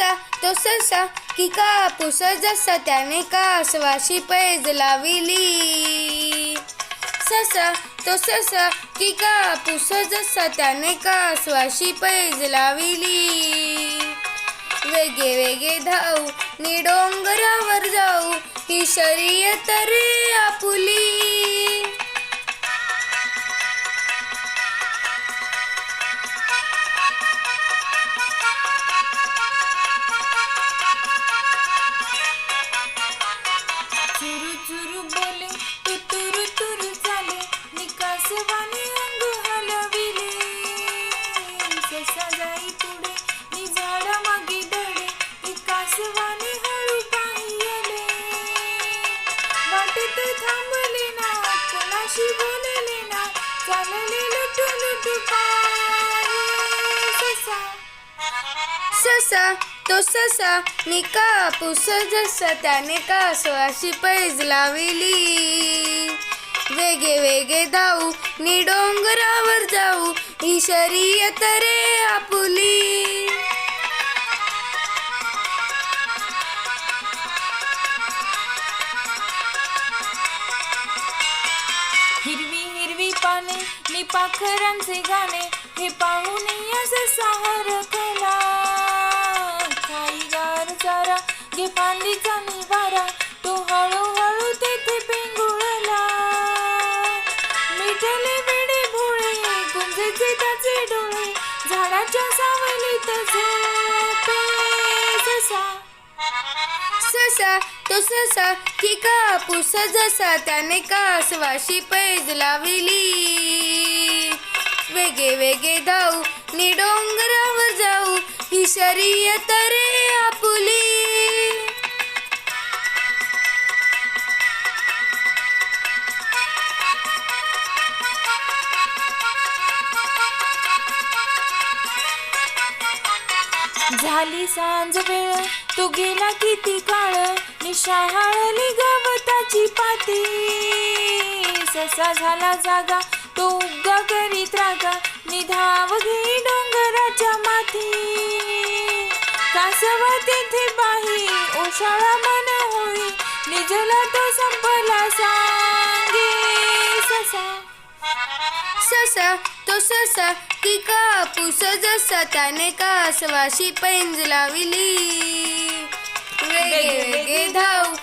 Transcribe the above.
ससा तो ससा की कापूस जसा त्याने कासवाशी पैज लाविली. ससा तो ससा की कापूस जसा त्याने कासवाशी पैज लाविली. वेगे वेगे धावू नि डोंगरावर जाऊ ही शर्यत रे आपुली. चुरू चुरू बोले तुरु तुरु चाले निकासवाने अंग हलविले. ससा जाई पुढे नि झाडा मागे धडे निकासवाने हळू पाहिले. वाटेत थांबले ना कोणाशी बोलले ना चालले लुटू लुटू पाय. ससा ससा तो ससा नि कापूस जसा त्याने कासवाशी पैज लाविली. वेगे वेगे धावू नि डोंगरावर जाऊ ही शर्यत रे आपुली. हिरवी हिरवी पाने नि पाखरांचे गाणे हे पाहून ससा हरखला. खाई गार चारा घे फांदीचा निवारा तो हळूहळू तेथे पेंगुळला. मिटले वेडे भोळे गुंजेचे त्याचे डोळे झाडाच्या सावलीत झोपे. ससा ससा तो ससा की कापूस जसा त्याने कासवाशी पैज लाविली. वेगे वेगे धावू नि डोंगरावर जाऊ ही शर्यत रे आपुली. झाली सांज वेळ तो गेला किती काळ निशाळली गवताची पाती. ससा झाला जागा तो उगा करीत रागा निधाव घे डोंगराच्या माथी. कासवा तेथे बाही ओशाळा मन होई निजला तो संपला सांगे. ससा ससा तो ससा की कापूस जसा त्याने कासवाशी पैज लाविली. वेगे वेगे धावू